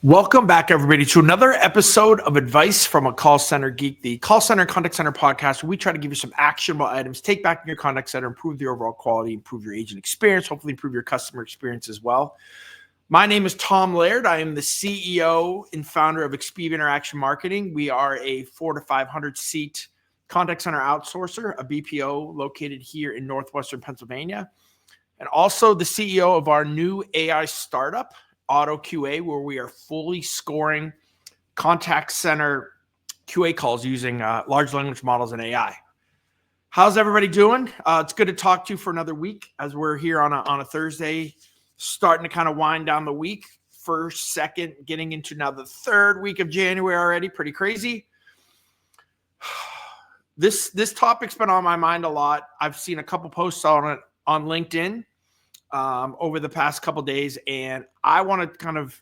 Welcome back, everybody, to another episode of Advice from a Call Center Geek, the call center and contact center podcast, where we try to give you some actionable items, take back your contact center, improve the overall quality, improve your agent experience, hopefully improve your customer experience as well. My name is Tom Laird. I am the CEO and founder of Expedia Interaction Marketing. We are a 400 to 500 seat contact center outsourcer, a BPO located here in Northwestern Pennsylvania, and also the CEO of our new AI startup, Auto QA, where we are fully scoring contact center QA calls using large language models and AI. How's everybody doing? It's good to talk to you for another week as we're here on a Thursday, starting to kind of wind down the week. First, second, getting into now the third week of January already. Pretty crazy. This topic's been on my mind a lot. I've seen a couple posts on it on LinkedIn over the past couple days, and I want to kind of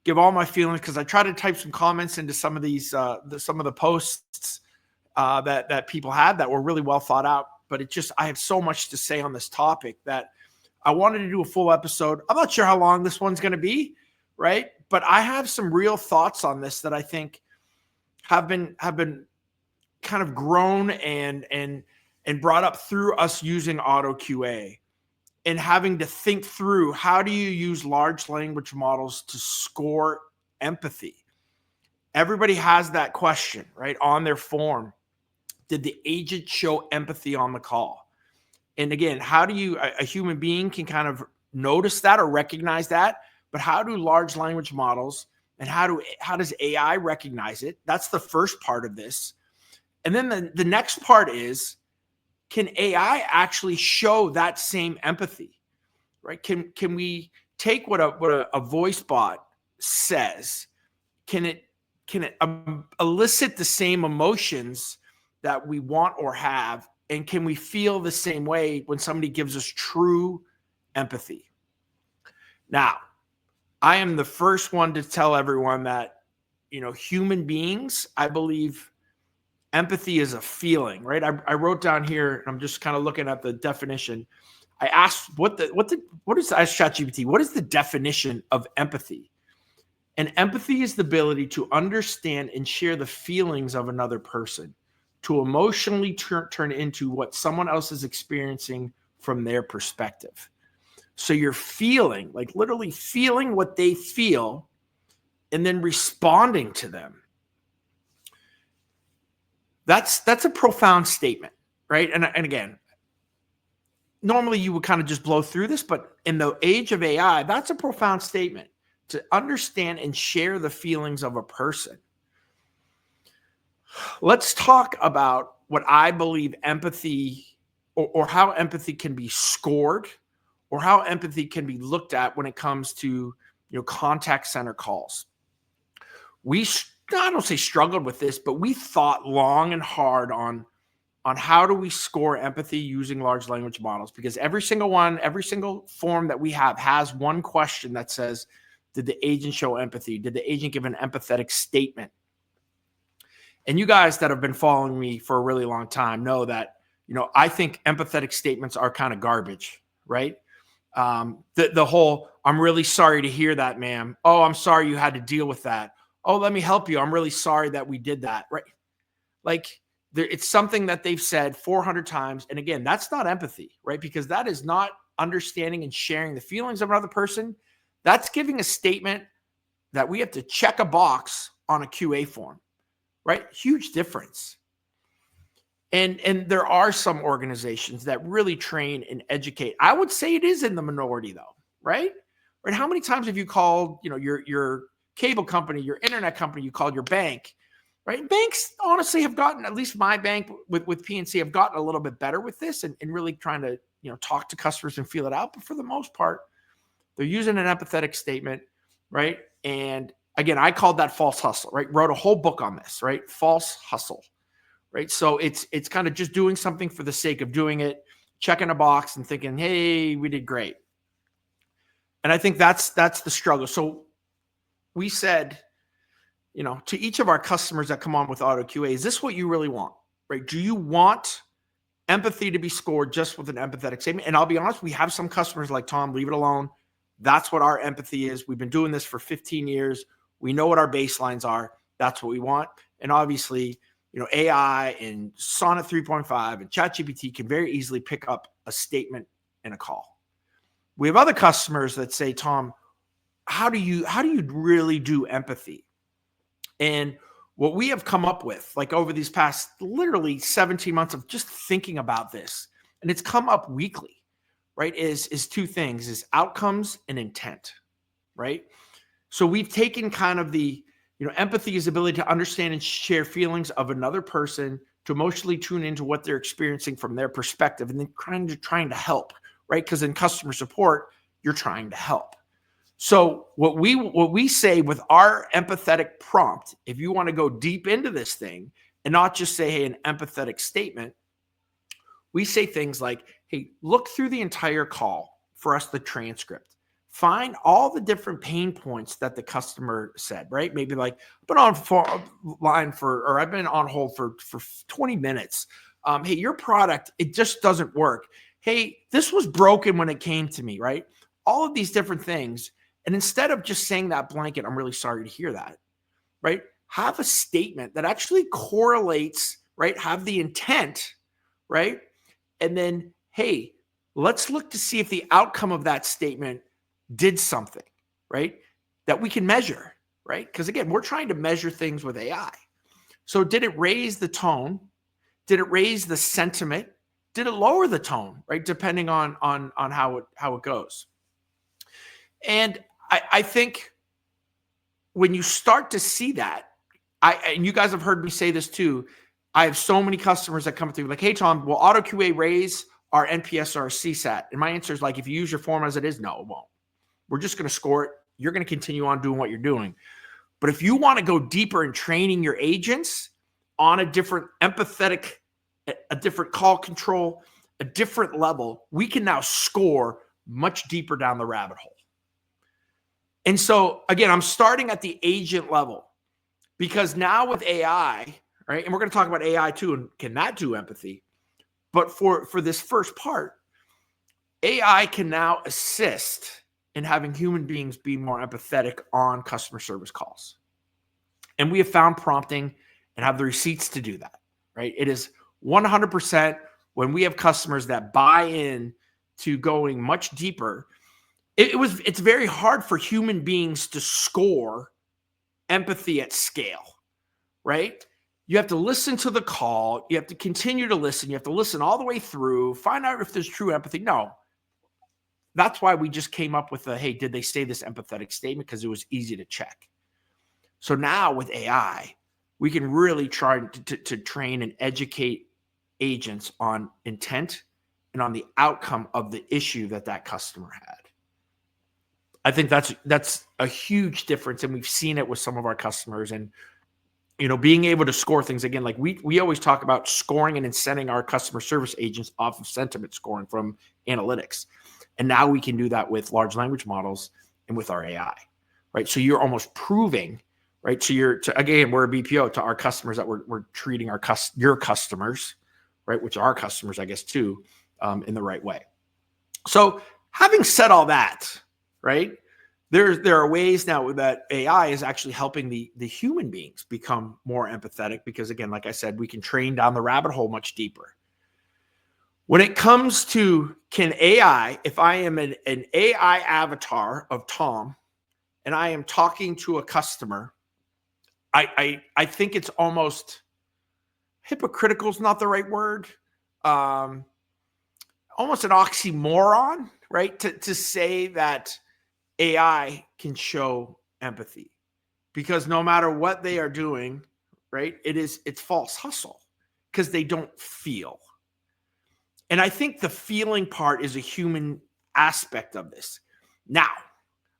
give all my feelings because I try to type some comments into some of these some of the posts that people had that were really well thought out. But I have so much to say on this topic that I wanted to do a full episode. I'm not sure how long this one's going to be, right? But I have some real thoughts on this that I think have been kind of grown and brought up through us using Auto QA. And having to think through, how do you use large language models to score empathy? Everybody has that question, right, on their form. Did the agent show empathy on the call? And again, how do you, a human being can kind of notice that or recognize that, but how do large language models and how does AI recognize it? That's the first part of this. And then the next part is, can AI actually show that same empathy, right? Can we take what a voice bot says? Can it elicit the same emotions that we want or have? And can we feel the same way when somebody gives us true empathy? Now, I am the first one to tell everyone that, human beings, I believe, empathy is a feeling, right? I wrote down here, and I'm just kind of looking at the definition. I asked I asked ChatGPT, what is the definition of empathy? And empathy is the ability to understand and share the feelings of another person, to emotionally turn into what someone else is experiencing from their perspective. So you're feeling, like literally feeling what they feel and then responding to them. That's a profound statement, right? And again, normally you would kind of just blow through this, but in the age of AI, that's a profound statement, to understand and share the feelings of a person. Let's talk about what I believe empathy or how empathy can be scored or how empathy can be looked at when it comes to contact center calls. I don't say struggled with this, but we thought long and hard on how do we score empathy using large language models, because every single form that we have has one question that says, did the agent show empathy? Did the agent give an empathetic statement? And you guys that have been following me for a really long time know that, I think empathetic statements are kind of garbage, right? The whole, I'm really sorry to hear that, ma'am. Oh, I'm sorry you had to deal with that. Oh, let me help you. I'm really sorry that we did that, right? Like, it's something that they've said 400 times. And again, that's not empathy, right? Because that is not understanding and sharing the feelings of another person. That's giving a statement that we have to check a box on a QA form, right? Huge difference. And there are some organizations that really train and educate. I would say it is in the minority though, right? Right? How many times have you called, your cable company, your internet company, you called your bank, right? Banks honestly have gotten, at least my bank with PNC, have gotten a little bit better with this and really trying to, talk to customers and feel it out. But for the most part, they're using an empathetic statement, right? And again, I called that false hustle, right? Wrote a whole book on this, right? False hustle, right? So it's kind of just doing something for the sake of doing it, checking a box and thinking, hey, we did great. And I think that's the struggle. So we said, to each of our customers that come on with Auto QA, is this what you really want, right? Do you want empathy to be scored just with an empathetic statement? And I'll be honest, we have some customers like, Tom, leave it alone. That's what our empathy is. We've been doing this for 15 years. We know what our baselines are. That's what we want. And obviously, AI and Sonnet 3.5 and ChatGPT can very easily pick up a statement in a call. We have other customers that say, Tom, how do you really do empathy? And what we have come up with, like over these past literally 17 months of just thinking about this, and it's come up weekly, right, is two things, is outcomes and intent, right? So we've taken kind of the, empathy is the ability to understand and share feelings of another person, to emotionally tune into what they're experiencing from their perspective, and then trying to help, right? Because in customer support, you're trying to help. So what we say with our empathetic prompt, if you want to go deep into this thing and not just say, hey, an empathetic statement, we say things like, hey, look through the entire call for us, the transcript. Find all the different pain points that the customer said, right? Maybe like, I've been on I've been on hold for 20 minutes. Hey, your product, it just doesn't work. Hey, this was broken when it came to me, right? All of these different things. And instead of just saying that blanket, I'm really sorry to hear that, right? Have a statement that actually correlates, right? Have the intent, right? And then, hey, let's look to see if the outcome of that statement did something, right? That we can measure, right? Because again, we're trying to measure things with AI. So did it raise the tone? Did it raise the sentiment? Did it lower the tone, right? Depending on how it goes. And I think when you start to see that, and you guys have heard me say this too, I have so many customers that come through like, hey, Tom, will auto QA raise our NPS or our CSAT? And my answer is like, if you use your form as it is, no, it won't. We're just going to score it. You're going to continue on doing what you're doing. But if you want to go deeper in training your agents on a different empathetic, a different call control, a different level, we can now score much deeper down the rabbit hole. And so, again, I'm starting at the agent level because now with AI, right, and we're going to talk about AI too, and can that do empathy? But for this first part, AI can now assist in having human beings be more empathetic on customer service calls. And we have found prompting and have the receipts to do that, right? It is 100% when we have customers that buy in to going much deeper. It's very hard for human beings to score empathy at scale, right? You have to listen to the call. You have to continue to listen. You have to listen all the way through, find out if there's true empathy. No. That's why we just came up with hey, did they say this empathetic statement? Because it was easy to check. So now with AI, we can really try to train and educate agents on intent and on the outcome of the issue that customer had. I think that's a huge difference. And we've seen it with some of our customers, and, being able to score things again, like we always talk about scoring and incenting our customer service agents off of sentiment scoring from analytics. And now we can do that with large language models and with our AI, right? So you're almost proving, right? So again, we're a BPO to our customers that we're treating your customers, right? Which are our customers, I guess, too, in the right way. So having said all that, right? There are ways now that AI is actually helping the human beings become more empathetic because, again, like I said, we can train down the rabbit hole much deeper. When it comes to can AI, if I am an AI avatar of Tom and I am talking to a customer, I think it's almost hypocritical is not the right word. Almost an oxymoron, right? To say that AI can show empathy because no matter what they are doing, right? It's false hustle because they don't feel. And I think the feeling part is a human aspect of this. Now,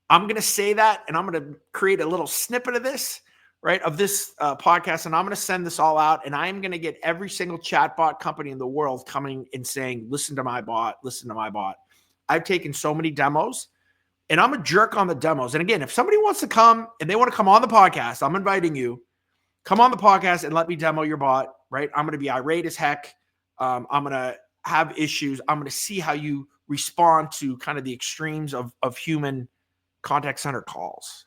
I'm going to say that, and I'm going to create a little snippet of this, right, of this podcast, and I'm going to send this all out, and I'm going to get every single chatbot company in the world coming and saying, listen to my bot, listen to my bot. I've taken so many demos, and I'm a jerk on the demos. And again, if somebody wants to come and they want to come on the podcast, I'm inviting you. Come on the podcast and let me demo your bot, right? I'm going to be irate as heck. I'm going to have issues. I'm going to see how you respond to kind of the extremes of human contact center calls.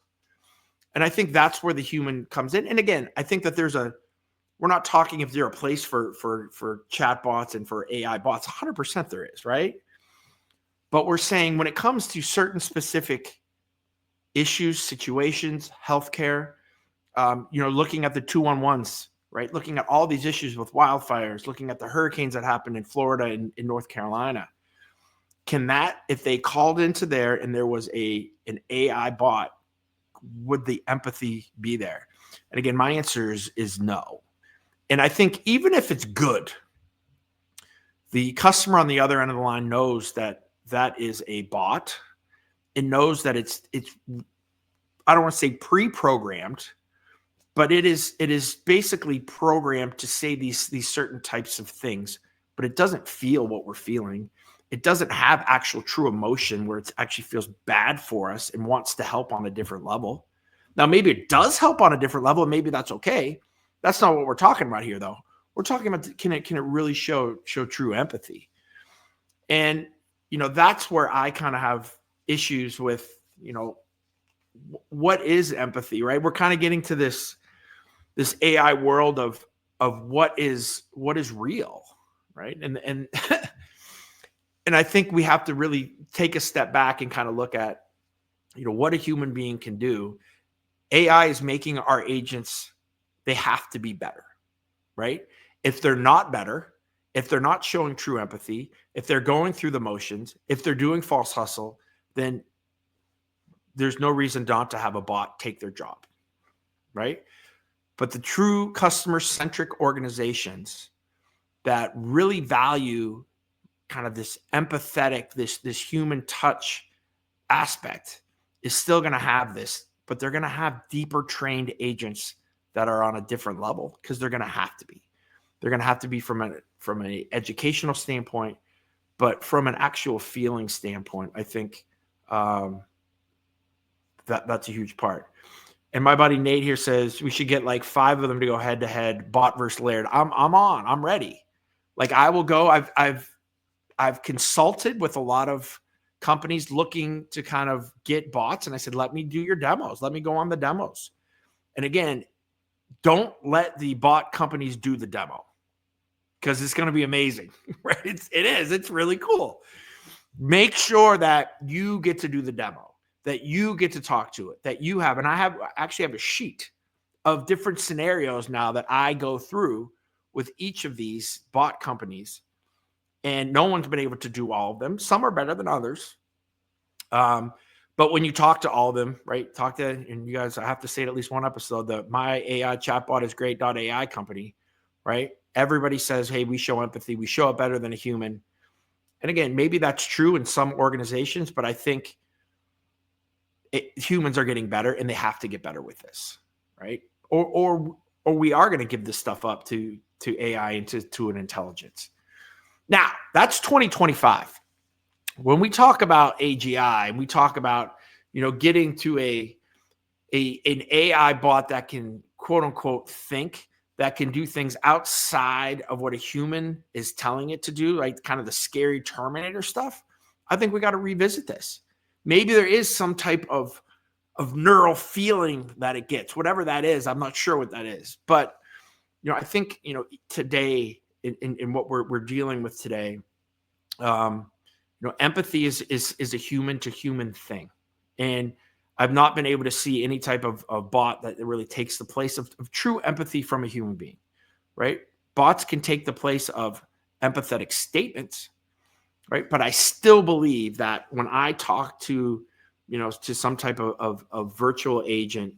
And I think that's where the human comes in. And again, I think that we're not talking if there's a place for chatbots and for AI bots. 100% there is, right? But we're saying when it comes to certain specific issues, situations, healthcare, looking at the 211s, right? Looking at all these issues with wildfires, looking at the hurricanes that happened in Florida and in North Carolina. If they called into there and there was an AI bot, would the empathy be there? And again, my answer is no. And I think even if it's good, the customer on the other end of the line knows that is a bot and knows that it's I don't want to say pre-programmed, but it is basically programmed to say these certain types of things, but it doesn't feel what we're feeling. It doesn't have actual true emotion where it actually feels bad for us and wants to help on a different level. Now, maybe it does help on a different level, and maybe that's okay. That's not what we're talking about here, though. We're talking about can it really show true empathy? And that's where I kind of have issues with what is empathy, right? We're kind of getting to this AI world of what is real, right? And and I think we have to really take a step back and kind of look at what a human being can do. AI is making our agents, they have to be better, right? If they're not better, if they're not showing true empathy, if they're going through the motions, if they're doing false hustle, then there's no reason not to have a bot take their job, right? But the true customer-centric organizations that really value kind of this empathetic, this human touch aspect is still going to have this, but they're going to have deeper trained agents that are on a different level because they're going to have to be. They're going to have to be from an educational standpoint, but from an actual feeling standpoint, I think that's a huge part. And my buddy Nate here says we should get like 5 of them to go head to head, bot versus layered. I'm ready. Like I will go. I've consulted with a lot of companies looking to kind of get bots, and I said, let me do your demos. Let me go on the demos. And again, don't let the bot companies do the demo because it's going to be amazing, right? It's really cool. Make sure that you get to do the demo, that you get to talk to it, that you have, and I actually have a sheet of different scenarios now that I go through with each of these bot companies, and no one's been able to do all of them. Some are better than others. But when you talk to all of them, right, and you guys, I have to say it at least one episode, the My AI Chatbot is Great.ai company, right? Everybody says, hey, we show empathy. We show it better than a human. And again, maybe that's true in some organizations, but I think humans are getting better and they have to get better with this, right? Or we are going to give this stuff up to AI and to an intelligence. Now, that's 2025. When we talk about AGI and we talk about, getting to an AI bot that can quote unquote think, that can do things outside of what a human is telling it to do, like kind of the scary Terminator stuff, I think we got to revisit this. Maybe there is some type of neural feeling that it gets, whatever that is. I'm not sure what that is, but I think today in what we're dealing with today, empathy is a human to human thing, and I've not been able to see any type of bot that really takes the place of true empathy from a human being, right? Bots can take the place of empathetic statements, right? But I still believe that when I talk to some type of virtual agent,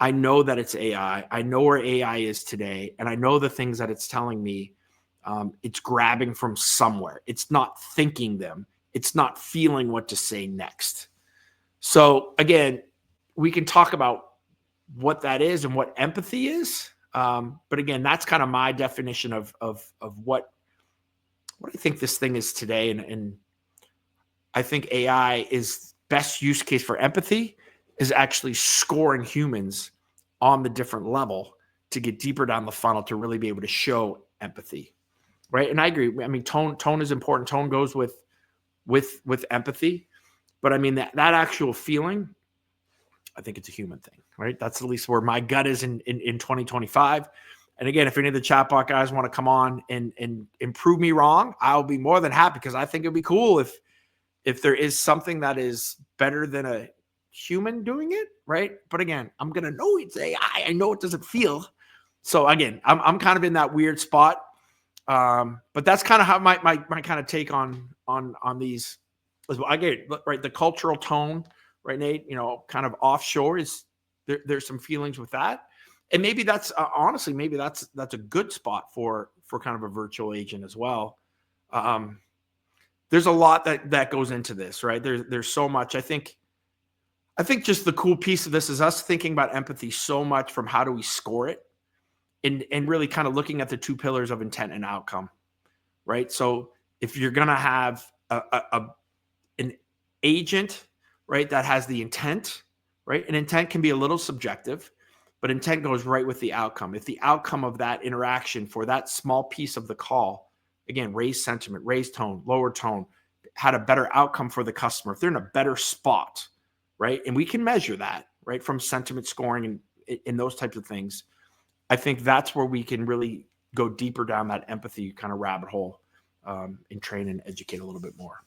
I know that it's AI. I know where AI is today, and I know the things that it's telling me. It's grabbing from somewhere. It's not thinking them. It's not feeling what to say next. So again, we can talk about what that is and what empathy is. But again, that's kind of my definition of what I think this thing is today. And I think AI is best use case for empathy is actually scoring humans on the different level to get deeper down the funnel to really be able to show empathy. Right. And I agree. I mean, tone is important. Tone goes with empathy. But I mean, that actual feeling, I think it's a human thing, right? That's at least where my gut is in 2025. And again, if any of the chatbot guys want to come on and prove me wrong, I'll be more than happy, because I think it'd be cool if there is something that is better than a human doing it, right? But again, I'm gonna know it's AI. I know it doesn't feel. So again, I'm kind of in that weird spot. But that's kind of how my kind of take on these as well. I get it, right. The cultural tone, right, Nate, kind of offshore is there's some feelings with that. And maybe that's honestly, maybe that's a good spot for kind of a virtual agent as well. There's a lot that goes into this, right? There's so much. I think just the cool piece of this is us thinking about empathy so much from how do we score it, and really kind of looking at the two pillars of intent and outcome, right? So if you're gonna have an agent, right, that has the intent, right, and intent can be a little subjective, but intent goes right with the outcome. If the outcome of that interaction for that small piece of the call, again, raised sentiment, raised tone, lower tone, had a better outcome for the customer, if they're in a better spot, right, and we can measure that, right, from sentiment scoring and those types of things, I think that's where we can really go deeper down that empathy kind of rabbit hole, and train and educate a little bit more.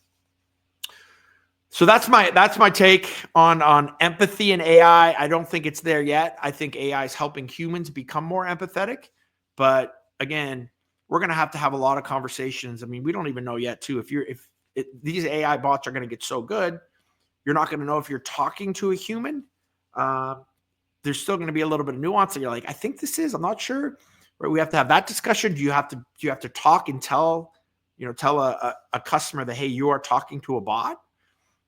So that's my take on empathy and AI. I don't think it's there yet. I think AI is helping humans become more empathetic. But again, we're going to have a lot of conversations. I mean, we don't even know yet, too. If these AI bots are going to get so good, you're not going to know if you're talking to a human. There's still going to be a little bit of nuance that you're like, I think this is, I'm not sure. Right? We have to have that discussion. Do you have to talk and tell a customer that, hey, you are talking to a bot?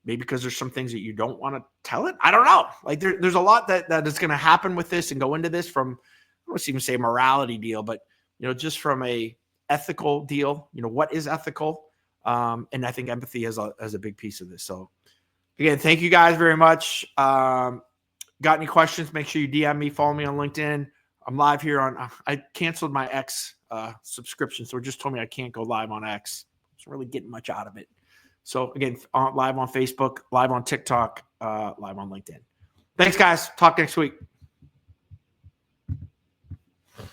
Maybe because there's some things that you don't want to tell it. I don't know. Like there's a lot that is going to happen with this and go into this from, I don't even say morality deal, but just from a ethical deal. What is ethical? And I think empathy is a big piece of this. So again, thank you guys very much. Got any questions? Make sure you DM me, follow me on LinkedIn. I'm live here I canceled my X subscription, so it just told me I can't go live on X. I wasn't really getting much out of it. So again, live on Facebook, live on TikTok, live on LinkedIn. Thanks, guys. Talk next week.